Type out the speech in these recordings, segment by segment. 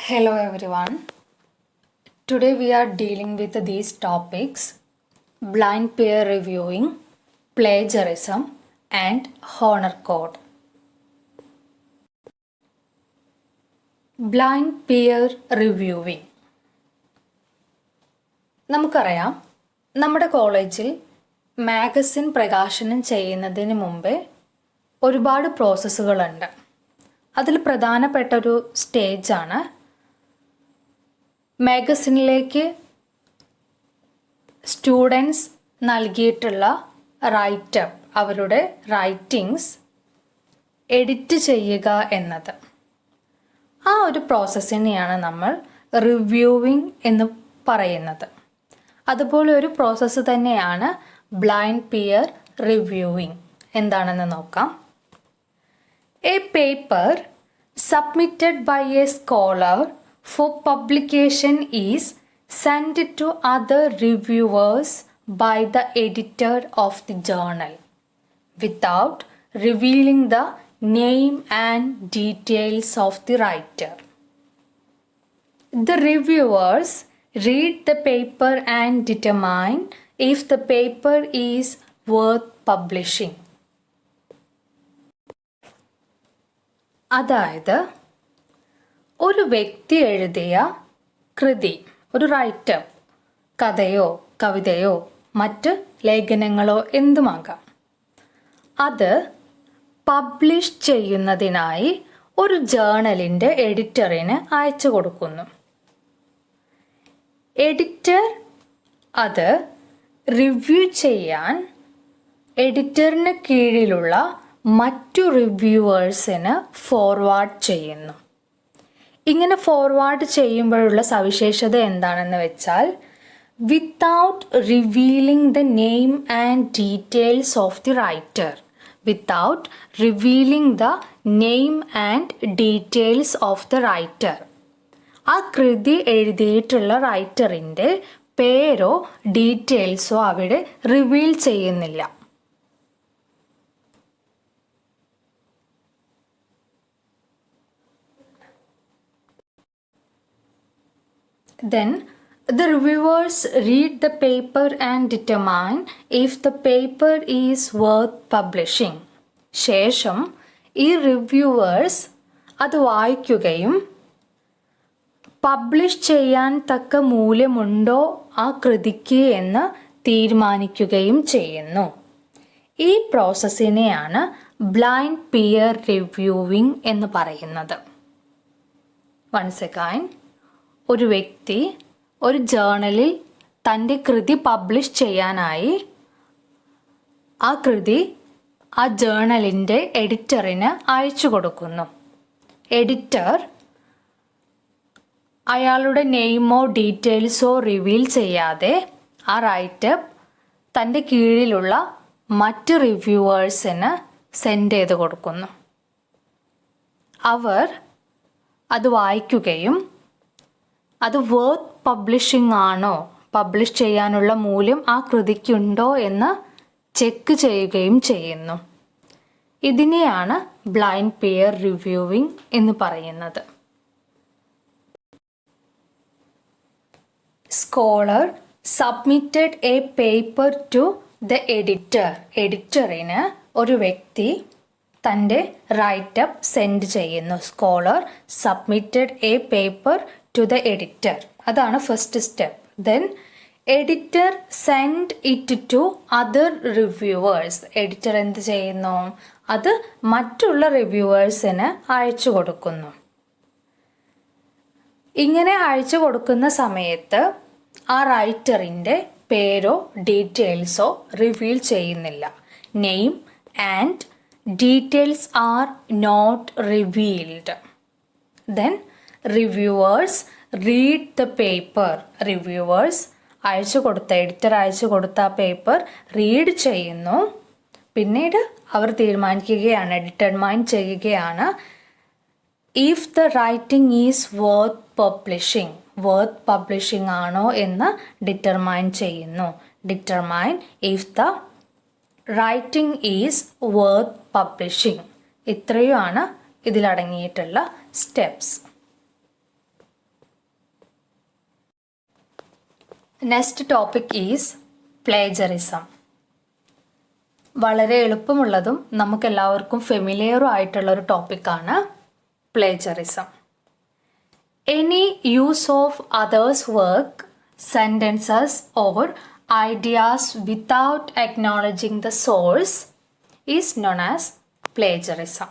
Hello everyone. Today we are dealing with these topics: blind peer reviewing, plagiarism, and honor code. Blind peer reviewing. നമുക്കറിയാം, നമ്മുടെ കോളേജിൽ magazine പ്രകാശനം ചെയ്യുന്നതിന് മുമ്പേ ഒരുപാട് പ്രോസസ്സുകളുണ്ട്. അതിൽ പ്രധാനപ്പെട്ട ഒരു സ്റ്റേജാണ് മാഗസിനിലേക്ക് സ്റ്റുഡൻസ് നൽകിയിട്ടുള്ള റൈറ്റപ്പ്, അവരുടെ റൈറ്റിങ്സ് എഡിറ്റ് ചെയ്യുക എന്നത്. ആ ഒരു പ്രോസസ്സിനെയാണ് നമ്മൾ റിവ്യൂവിംഗ് എന്ന് പറയുന്നത്. അതുപോലെ ഒരു പ്രോസസ്സ് തന്നെയാണ് ബ്ലൈൻഡ് പിയർ റിവ്യൂവിംഗ്. എന്താണെന്ന് നോക്കാം. A paper submitted by a scholar for publication is sent to other reviewers by the editor of the journal without revealing the name and details of the writer. The reviewers read the paper and determine if the paper is worth publishing. അതായത്, ഒരു വ്യക്തി എഴുതിയ കൃതി, ഒരു writeup, കഥയോ കവിതയോ മറ്റ് ലേഖനങ്ങളോ എന്തുമാകാം, അത് publish ചെയ്യുന്നതിനായി ഒരു ജേർണലിൻ്റെ എഡിറ്ററിന് അയച്ചു കൊടുക്കുന്നു. എഡിറ്റർ അത് റിവ്യൂ ചെയ്യാൻ എഡിറ്ററിന് കീഴിലുള്ള മറ്റു റിവ്യൂവേഴ്സിന് ഫോർവേഡ് ചെയ്യുന്നു. ഇങ്ങനെ ഫോർവേഡ് ചെയ്യുമ്പോഴുള്ള സവിശേഷത എന്താണെന്ന് വെച്ചാൽ, without revealing the name and details of the writer. Without revealing the name and details of the writer. ആ കൃതി എഴുതിയിട്ടുള്ള റൈറ്ററിൻ്റെ പേരോ ഡീറ്റെയിൽസോ അവിടെ റിവീൽ ചെയ്യുന്നില്ല. Then the reviewers read the paper and determine if the paper is worth publishing. ശേഷം ഈ reviewers അത് വായിക്കുകയും പബ്ലിഷ് ചെയ്യാൻ തക്ക മൂല്യമുണ്ടോ ആ കൃതിക്ക് എന്ന് തീരുമാനിക്കുകയും ചെയ്യുന്നു. ഈ പ്രോസസ്സിനെയാണ് ബ്ലൈൻഡ് പിയർ റിവ്യൂവിംഗ് എന്ന് പറയുന്നത്. വൺസ് അഗൈൻ, ഒരു വ്യക്തി ഒരു ജേർണലിൽ തൻ്റെ കൃതി പബ്ലിഷ് ചെയ്യാനായി ആ കൃതി ആ ജേർണലിൻ്റെ എഡിറ്ററിന് അയച്ചു കൊടുക്കുന്നു. എഡിറ്റർ അയാളുടെ നെയിമോ ഡീറ്റെയിൽസോ റിവീൽ ചെയ്യാതെ ആ റൈറ്റപ്പ് തൻ്റെ കീഴിലുള്ള മറ്റ് റിവ്യൂവേഴ്സിന് സെൻഡ് ചെയ്ത് കൊടുക്കുന്നു. അവർ അത് വായിക്കുകയും അത് വർത്ത് പബ്ലിഷിംഗ് ആണോ, പബ്ലിഷ് ചെയ്യാനുള്ള മൂല്യം ആ കൃതിക്കുണ്ടോ എന്ന് ചെക്ക് ചെയ്യുകയും ചെയ്യുന്നു. ഇതിനെയാണ് ബ്ലൈൻഡ് പിയർ റിവ്യൂവിംഗ് എന്ന് പറയുന്നത്. Scholar submitted a paper to the editor. എഡിറ്ററിന് ഒരു വ്യക്തി തൻ്റെ റൈറ്റപ്പ് സെൻഡ് ചെയ്യുന്നു. Scholar submitted a paper to the editor. അതാണ് first step. Then editor send it to other reviewers. Editor എന്ത് ചെയ്യുന്നു? അത് മറ്റുള്ള റിവ്യൂവേഴ്സിന് അയച്ചു കൊടുക്കുന്നു. ഇങ്ങനെ അയച്ചു കൊടുക്കുന്ന സമയത്ത് ആ റൈറ്ററിൻ്റെ പേരോ ഡീറ്റെയിൽസോ റിവീൽ ചെയ്യുന്നില്ല. Name and details are not revealed. Then reviewers read the paper. Reviewers editor അയച്ചു കൊടുത്ത പേപ്പർ റീഡ് ചെയ്യുന്നു. പിന്നീട് അവർ തീരുമാനിക്കുകയാണ്, ഡിറ്റർമൈൻ ചെയ്യുകയാണ്, if the writing is worth publishing. Worth publishing ആണോ എന്ന് ഡിറ്റർമൈൻ ചെയ്യുന്നു. Determine if the writing is worth publishing. ഇത്രയുമാണ് ഇതിലടങ്ങിയിട്ടുള്ള steps. Next topic is plagiarism. വളരെ എളുപ്പമുള്ളതും നമുക്കെല്ലാവർക്കും ഫെമിലിയറും ആയിട്ടുള്ള ഒരു ടോപ്പിക്കാണ് plagiarism. Any use of others' work, sentences or ideas without acknowledging the source is known as plagiarism.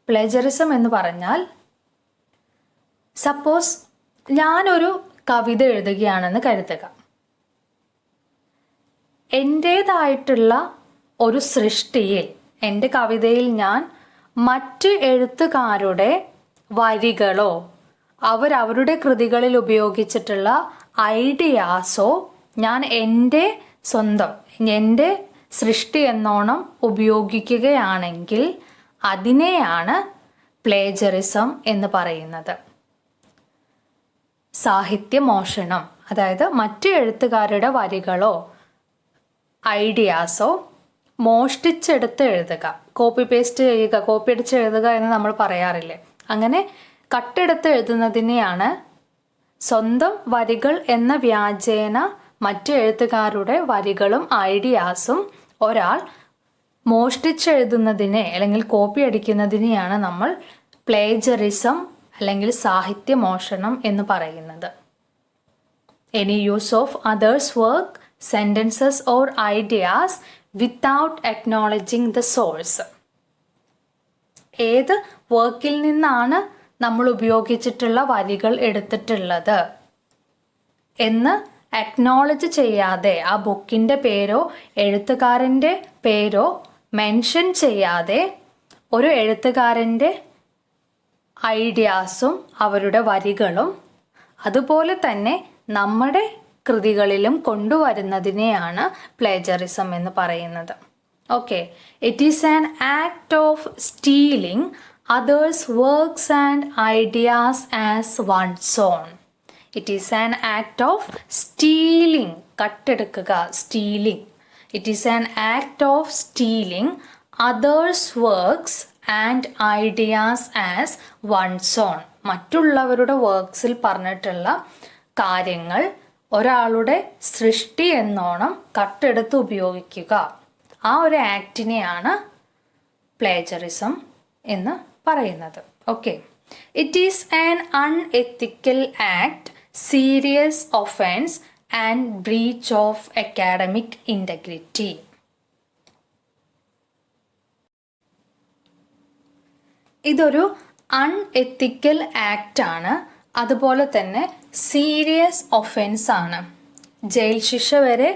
Plagiarism എന്ന് പറഞ്ഞാൽ, സപ്പോസ് ഞാനൊരു കവിത എഴുതുകയാണെന്ന് കരുതുക. എൻ്റേതായിട്ടുള്ള ഒരു സൃഷ്ടിയിൽ, എൻ്റെ കവിതയിൽ ഞാൻ മറ്റ് എഴുത്തുകാരുടെ വരികളോ അവരവരുടെ കൃതികളിൽ ഉപയോഗിച്ചിട്ടുള്ള ഐഡിയാസോ ഞാൻ എൻ്റെ സ്വന്തം, എൻ്റെ സൃഷ്ടി എന്നോണം ഉപയോഗിക്കുകയാണെങ്കിൽ അതിനെയാണ് പ്ലേജറിസം എന്ന് പറയുന്നത്. സാഹിത്യമോഷണം, അതായത് മറ്റു എഴുത്തുകാരുടെ വരികളോ ഐഡിയാസോ മോഷ്ടിച്ചെടുത്ത് എഴുതുക, കോപ്പി പേസ്റ്റ് ചെയ്യുക, കോപ്പി അടിച്ച് എഴുതുക എന്ന് നമ്മൾ പറയാറില്ലേ, അങ്ങനെ കട്ടെടുത്ത് എഴുതുന്നതിനെയാണ് സ്വന്തം വരികൾ എന്ന വ്യാജേന മറ്റു എഴുത്തുകാരുടെ വരികളും ഐഡിയാസും ഒരാൾ മോഷ്ടിച്ചെഴുതുന്നതിനെ അല്ലെങ്കിൽ കോപ്പി അടിക്കുന്നതിനെയാണ് നമ്മൾ പ്ലേജറിസം അല്ലെങ്കിൽ സാഹിത്യമോഷണം എന്ന് പറയുന്നത്. Any use of others' work, sentences or ideas without acknowledging the source. ഏത് വർക്കിൽ നിന്നാണ് നമ്മൾ ഉപയോഗിച്ചിട്ടുള്ള വരികൾ എടുത്തിട്ടുള്ളത് എന്ന് അക്നോളജ് ചെയ്യാതെ, ആ ബുക്കിൻ്റെ പേരോ എഴുത്തുകാരൻ്റെ പേരോ മെൻഷൻ ചെയ്യാതെ ഒരു എഴുത്തുകാരൻ്റെ ഐഡിയാസും അവരുടെ വരികളും അതുപോലെ തന്നെ നമ്മുടെ കൃതികളിലും കൊണ്ടുവരുന്നതിനെയാണ് പ്ലേജറിസം എന്ന് പറയുന്നത്. Okay, it is an act of stealing others' works and ideas as one's own. It is an act of stealing. കട്ടെടുക്കുക, stealing. It is an act of stealing others' works and ideas as one's own. മറ്റുള്ളവരുടെ വർക്ക്സിൽ പറഞ്ഞിട്ടുള്ള കാര്യങ്ങൾ ഒരാളുടെ സൃഷ്ടി എന്നോണം കട്ടെടുത്ത് ഉപയോഗിക്കുക, ആ ഒരു ആക്ടിനെയാണ് plagiarism എന്ന് പറയുന്നത്. Okay, it is an unethical act, serious offence and breach of academic integrity. ഇതൊരു അൺഎത്തിക്കൽ ആക്ട് ആണ്, അതുപോലെ തന്നെ സീരിയസ് ഒഫൻസ് ആണ്. ജയിൽ ശിക്ഷ വരെ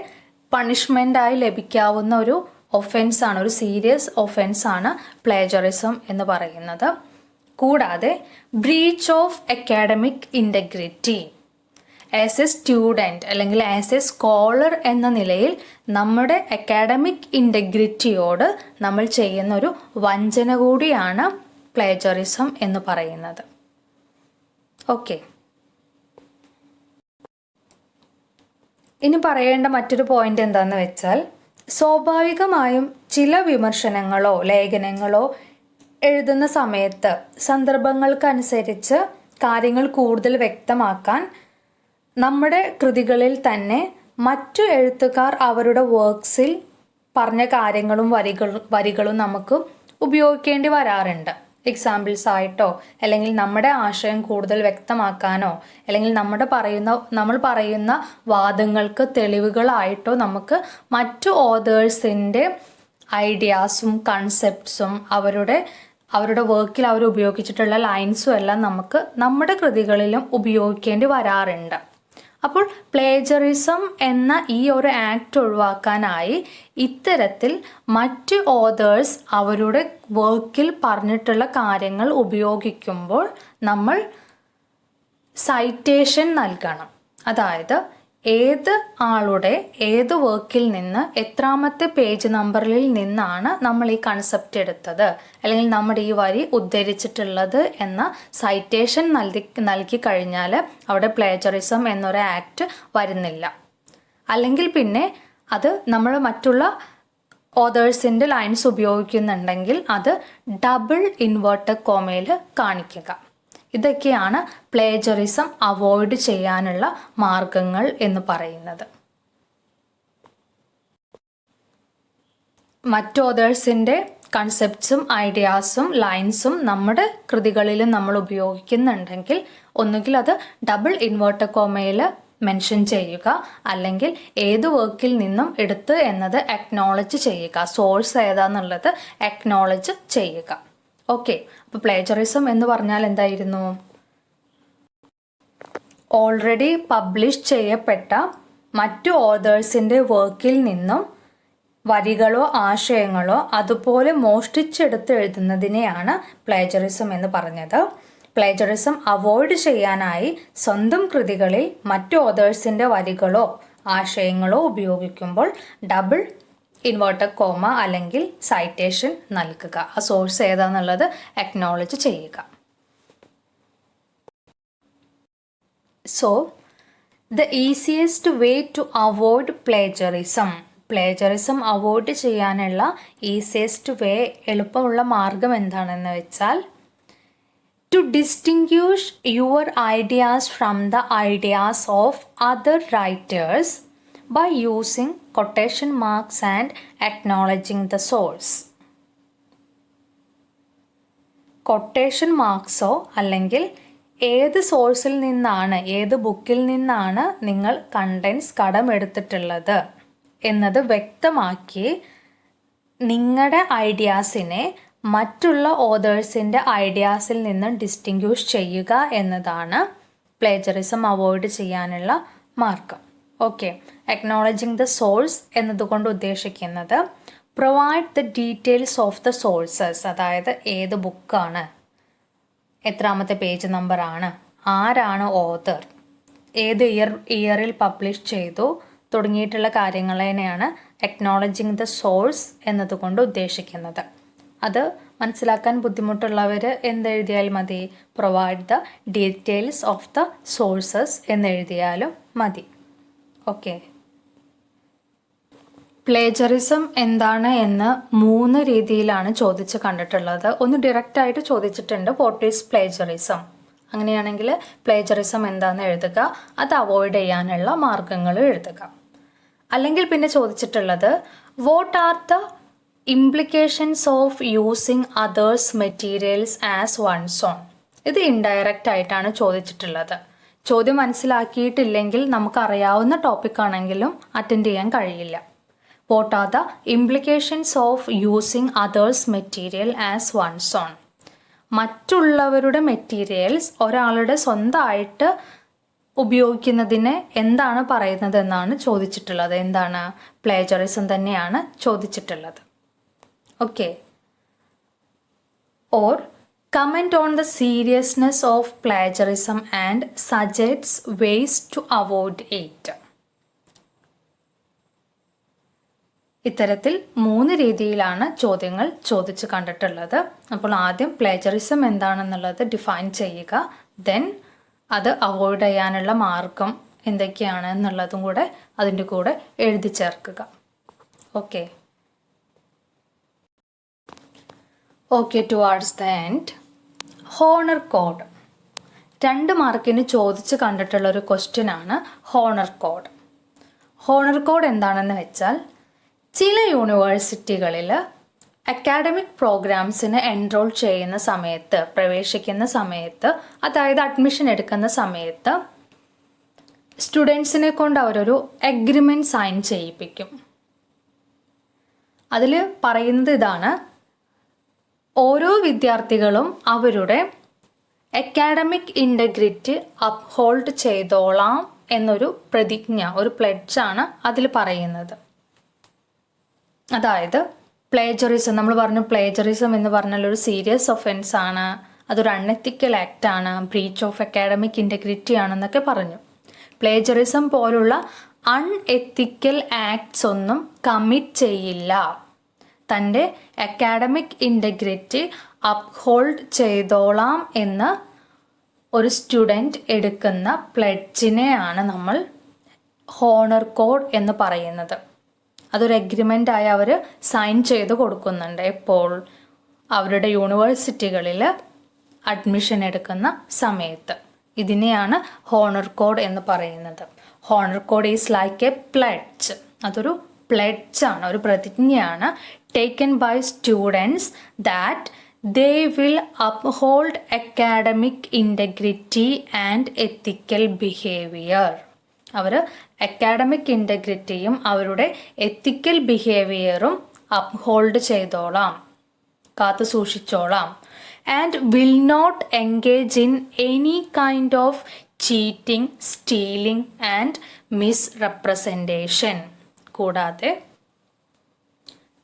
പണിഷ്മെൻ്റായി ലഭിക്കാവുന്ന ഒരു ഒഫൻസ് ആണ്, ഒരു സീരിയസ് ഒഫൻസ് ആണ് പ്ലേജറിസം എന്ന് പറയുന്നത്. കൂടാതെ breach of academic integrity, as a student അല്ലെങ്കിൽ ആസ് എ സ്കോളർ എന്ന നിലയിൽ നമ്മുടെ അക്കാഡമിക് ഇൻറ്റഗ്രിറ്റിയോട് നമ്മൾ ചെയ്യുന്നൊരു വഞ്ചന കൂടിയാണ് പ്ലേജറിസം എന്ന് പറയുന്നത്. ഓക്കെ, ഇനി പറയേണ്ട മറ്റൊരു പോയിന്റ് എന്താണെന്ന് വെച്ചാൽ, സ്വാഭാവികമായും ചില വിമർശനങ്ങളോ ലേഖനങ്ങളോ എഴുതുന്ന സമയത്ത് സന്ദർഭങ്ങൾക്കനുസരിച്ച് കാര്യങ്ങൾ കൂടുതൽ വ്യക്തമാക്കാൻ നമ്മുടെ കൃതികളിൽ തന്നെ മറ്റു എഴുത്തുകാർ അവരുടെ വർക്ക്സിൽ പറഞ്ഞ കാര്യങ്ങളും വരികളും നമുക്ക് ഉപയോഗിക്കേണ്ടി വരാറുണ്ട്. എക്സാമ്പിൾസ് ആയിട്ടോ അല്ലെങ്കിൽ നമ്മുടെ ആശയം കൂടുതൽ വ്യക്തമാക്കാനോ അല്ലെങ്കിൽ നമ്മൾ പറയുന്ന വാദങ്ങൾക്ക് തെളിവുകളായിട്ടോ നമുക്ക് മറ്റു ഓതേഴ്സിൻ്റെ ഐഡിയാസും കൺസെപ്റ്റ്സും അവരുടെ വർക്കിൽ അവർ ഉപയോഗിച്ചിട്ടുള്ള ലൈൻസും എല്ലാം നമുക്ക് നമ്മുടെ കൃതികളിലും ഉപയോഗിക്കേണ്ടി വരാറുണ്ട്. അപ്പോൾ പ്ലേജറിസം എന്ന ഈ ഒരു ആക്ട് ഒഴിവാക്കാനായി ഇത്തരത്തിൽ മറ്റ് ഓതേഴ്സ് അവരുടെ വർക്കിൽ പറഞ്ഞിട്ടുള്ള കാര്യങ്ങൾ ഉപയോഗിക്കുമ്പോൾ നമ്മൾ സൈറ്റേഷൻ നൽകണം. അതായത് ഏത് ആളുടെ ഏത് വർക്കിൽ നിന്ന് എത്രാമത്തെ പേജ് നമ്പറിൽ നിന്നാണ് നമ്മൾ ഈ കൺസെപ്റ്റ് എടുത്തത് അല്ലെങ്കിൽ നമ്മുടെ ഈ വരി ഉദ്ധരിച്ചിട്ടുള്ളത് എന്ന സൈറ്റേഷൻ നൽകി കഴിഞ്ഞാൽ അവിടെ പ്ലേജറിസം എന്നൊരു ആക്ട് വരുന്നില്ല. അല്ലെങ്കിൽ പിന്നെ അത് നമ്മൾ മറ്റുള്ള ഓതേഴ്സിൻ്റെ ലൈൻസ് ഉപയോഗിക്കുന്നുണ്ടെങ്കിൽ അത് ഡബിൾ ഇൻവേർട്ടഡ് കോമയിൽ കാണിക്കുക. ഇതൊക്കെയാണ് പ്ലേജറിസം അവോയ്ഡ് ചെയ്യാനുള്ള മാർഗങ്ങൾ എന്ന് പറയുന്നത്. മറ്റ് ഓതേഴ്സിൻ്റെ കൺസെപ്റ്റ്സും ഐഡിയാസും ലൈൻസും നമ്മുടെ കൃതികളിലും നമ്മൾ ഉപയോഗിക്കുന്നുണ്ടെങ്കിൽ ഒന്നുകിൽ അത് ഡബിൾ ഇൻവേർട്ടഡ് കോമയിൽ മെൻഷൻ ചെയ്യുക, അല്ലെങ്കിൽ ഏത് വർക്കിൽ നിന്നും എടുത്ത് എന്നത് അക്നോളജ് ചെയ്യുക, സോഴ്സ് ഏതാന്നുള്ളത് അക്നോളജ് ചെയ്യുക. ഓക്കെ, അപ്പോൾ പ്ലേജറിസം എന്ന് പറഞ്ഞാൽ എന്തായിരുന്നു? ഓൾറെഡി പബ്ലിഷ് ചെയ്യപ്പെട്ട മറ്റു ഓതേഴ്സിൻ്റെ വർക്കിൽ നിന്നും വരികളോ ആശയങ്ങളോ അതുപോലെ മോഷ്ടിച്ചെടുത്ത് എഴുതുന്നതിനെയാണ് പ്ലേജറിസം എന്ന് പറഞ്ഞത്. പ്ലേജറിസം അവോയ്ഡ് ചെയ്യാനായി സ്വന്തം കൃതികളിൽ മറ്റു ഓതേഴ്സിൻ്റെ വരികളോ ആശയങ്ങളോ ഉപയോഗിക്കുമ്പോൾ ഡബിൾ ഇൻവേർട്ടഡ് കോമ അല്ലെങ്കിൽ സൈറ്റേഷൻ നൽകുക, ആ സോഴ്സ് ഏതാന്നുള്ളത് അക്നോളജ് ചെയ്യുക. So the easiest way to avoid plagiarism avoid ചെയ്യാനുള്ള ഈസിയസ്റ്റ് വേ, എളുപ്പമുള്ള മാർഗം എന്താണെന്ന് വെച്ചാൽ to distinguish your ideas from the ideas of other writers by using quotation marks and acknowledging the source. Quotation മാർക്സോ അല്ലെങ്കിൽ ഏത് സോഴ്സിൽ നിന്നാണ്, ഏത് ബുക്കിൽ നിന്നാണ് നിങ്ങൾ കണ്ടൻസ് കടമെടുത്തിട്ടുള്ളത് എന്നത് വ്യക്തമാക്കി നിങ്ങളുടെ ഐഡിയാസിനെ മറ്റുള്ള ഓതേഴ്സിൻ്റെ ഐഡിയാസിൽ നിന്നും ഡിസ്റ്റിങ്ക്വിഷ് ചെയ്യുക എന്നതാണ് പ്ലേജറിസം അവോയ്ഡ് ചെയ്യാനുള്ള മാർഗം. ഓക്കെ, അക്നോളജിങ് ദ സോഴ്സ് എന്നതുകൊണ്ട് ഉദ്ദേശിക്കുന്നത് provide the details of the sources, അതായത് ഏത് ബുക്കാണ്, എത്രാമത്തെ പേജ് നമ്പറാണ്, ആരാണ് ഓതർ, ഏത് ഇയറിൽ പബ്ലിഷ് ചെയ്തു തുടങ്ങിയിട്ടുള്ള കാര്യങ്ങളെയാണ് അക്നോളജിങ് ദ സോഴ്സ് എന്നതുകൊണ്ട് ഉദ്ദേശിക്കുന്നത്. അത് മനസ്സിലാക്കാൻ ബുദ്ധിമുട്ടുള്ളവർ എന്തെഴുതിയാൽ മതി? Provide the details of the sources എന്നെഴുതിയാലും മതി. ഓക്കെ, പ്ലേജറിസം എന്താണ് എന്ന് 3 രീതിയിലാണ് ചോദിച്ച് കണ്ടിട്ടുള്ളത്. ഒന്ന് ഡയറക്റ്റായിട്ട് ചോദിച്ചിട്ടുണ്ട്, വാട്ട് ഈസ് പ്ലേജറിസം. അങ്ങനെയാണെങ്കിൽ പ്ലേജറിസം എന്താണെന്ന് എഴുതുക, അത് അവോയ്ഡ് ചെയ്യാനുള്ള മാർഗങ്ങൾ എഴുതുക. അല്ലെങ്കിൽ പിന്നെ ചോദിച്ചിട്ടുള്ളത് what are the implications of using others materials as one's own. ഇത് ഇൻഡയറക്റ്റ് ആയിട്ടാണ് ചോദിച്ചിട്ടുള്ളത്. ചോദ്യം മനസ്സിലാക്കിയിട്ടില്ലെങ്കിൽ നമുക്കറിയാവുന്ന ടോപ്പിക് ആണെങ്കിലും അറ്റൻഡ് ചെയ്യാൻ കഴിയില്ല. What are the implications of using others material as one's own. മറ്റുള്ളവരുടെ മെറ്റീരിയൽസ് ഒരാളുടെ സ്വന്തമായിട്ട് ഉപയോഗിക്കുന്നതിനെ എന്താണ് പറയുന്നത് എന്നാണ് ചോദിച്ചിട്ടുള്ളത്. എന്താണ്? പ്ലേജറിസം തന്നെയാണ് ചോദിച്ചിട്ടുള്ളത്. Okay, or comment on the seriousness of plagiarism and suggests ways to avoid it. ഇത്തരത്തിൽ 3 രീതിയിലാണ് ചോദ്യങ്ങൾ ചോദിച്ച് കണ്ടിട്ടുള്ളത്. അപ്പോൾ ആദ്യം പ്ലേജറിസം എന്താണെന്നുള്ളത് ഡിഫൈൻ ചെയ്യുക, ദെൻ അത് അവോയ്ഡ് ചെയ്യാനുള്ള മാർഗം എന്തൊക്കെയാണ് എന്നുള്ളതും കൂടെ അതിൻ്റെ കൂടെ എഴുതി ചേർക്കുക. Okay, towards the end, honour code. 2 മാർക്കിന് ചോദിച്ച് കണ്ടിട്ടുള്ളൊരു ക്വസ്റ്റ്യൻ ആണ് ഹോണർ കോഡ്. ഹോണർ കോഡ് എന്താണെന്ന് വെച്ചാൽ, ചില യൂണിവേഴ്സിറ്റികളിൽ അക്കാഡമിക് പ്രോഗ്രാംസിന് എൻറോൾ ചെയ്യുന്ന സമയത്ത്, പ്രവേശിക്കുന്ന സമയത്ത്, അതായത് അഡ്മിഷൻ എടുക്കുന്ന സമയത്ത് സ്റ്റുഡൻസിനെ കൊണ്ട് അവരൊരു എഗ്രിമെൻറ്റ് സൈൻ ചെയ്യിപ്പിക്കും. അതിൽ പറയുന്നത് ഇതാണ്, ഓരോ വിദ്യാർത്ഥികളും അവരുടെ അക്കാഡമിക് ഇൻറ്റഗ്രിറ്റി അപ്ഹോൾഡ് ചെയ്തോളാം എന്നൊരു പ്രതിജ്ഞ, ഒരു പ്ലെഡ്ജാണ് അതിൽ പറയുന്നത്. അതായത് പ്ലേജറിസം, നമ്മൾ പറഞ്ഞു പ്ലേജറിസം എന്ന് പറഞ്ഞാൽ ഒരു സീരിയസ് ഒഫൻസ് ആണ്, അതൊരു അൺഎത്തിക്കൽ ആക്ട് ആണ്, ബ്രീച്ച് ഓഫ് അക്കാഡമിക് ഇൻറ്റഗ്രിറ്റി ആണെന്നൊക്കെ പറഞ്ഞു. പ്ലേജറിസം പോലുള്ള അൺഎത്തിക്കൽ ആക്ട്സ് ഒന്നും കമ്മിറ്റ് ചെയ്യില്ല. തൻ്റെ അക്കാഡമിക് ഇൻറ്റഗ്രിറ്റി അപ്ഹോൾഡ് ചെയ്തോളാം എന്ന് ഒരു സ്റ്റുഡൻറ്റ് എടുക്കുന്ന പ്ലെഡ്ജിനെയാണ് നമ്മൾ ഹോണർ കോഡ് എന്ന് പറയുന്നത്. അതൊരു എഗ്രിമെൻ്റായി അവർ സൈൻ ചെയ്ത് കൊടുക്കുന്നുണ്ട്. എപ്പോൾ? അവരുടെ യൂണിവേഴ്സിറ്റികളിൽ അഡ്മിഷൻ എടുക്കുന്ന സമയത്ത്. ഇതിനെയാണ് ഹോണർ കോഡ് എന്ന് പറയുന്നത്. Honour code is like a pledge. അതൊരു പ്ലെഡ്ജാണ്, ഒരു പ്രതിജ്ഞയാണ്. Taken by students that they will uphold academic integrity and ethical behaviour. അവർ അക്കാഡമിക് ഇൻറ്റഗ്രിറ്റിയും അവരുടെ എത്തിക്കൽ ബിഹേവിയറും അപ്ഹോൾഡ് ചെയ്തോളാം, കാത്തു സൂക്ഷിച്ചോളാം. And will not engage in any kind of cheating, stealing and misrepresentation. കൂടാതെ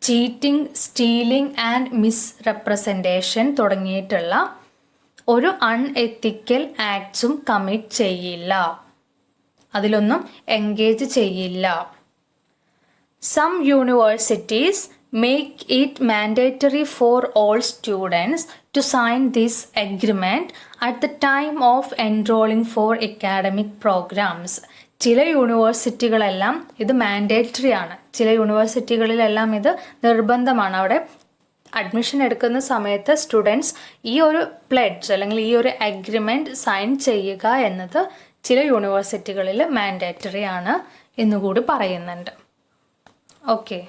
ചീറ്റിംഗ്, സ്റ്റീലിംഗ് ആൻഡ് മിസ്റെപ്രസെൻറ്റേഷൻ തുടങ്ങിയിട്ടുള്ള ഒരു അൺഎത്തിക്കൽ ആക്ട്സും കമ്മിറ്റ് ചെയ്യില്ല, അതിലൊന്നും എൻഗേജ് ചെയ്യില്ല. Some universities make it mandatory for all students to sign this agreement at the time of enrolling for academic programs. ചില യൂണിവേഴ്സിറ്റികളെല്ലാം ഇത് mandatory ആണ്, ചില യൂണിവേഴ്സിറ്റികളിലെല്ലാം ഇത് നിർബന്ധമാണ്. അവിടെ അഡ്മിഷൻ എടുക്കുന്ന സമയത്ത് സ്റ്റുഡൻസ് ഈ ഒരു പ്ലെഡ്ജ് അല്ലെങ്കിൽ ഈ ഒരു അഗ്രിമെൻറ്റ് സൈൻ ചെയ്യുക എന്നത് ചില യൂണിവേഴ്സിറ്റികളിൽ മാൻഡേറ്ററി ആണ് എന്നുകൂടി പറയുന്നുണ്ട്. Okay.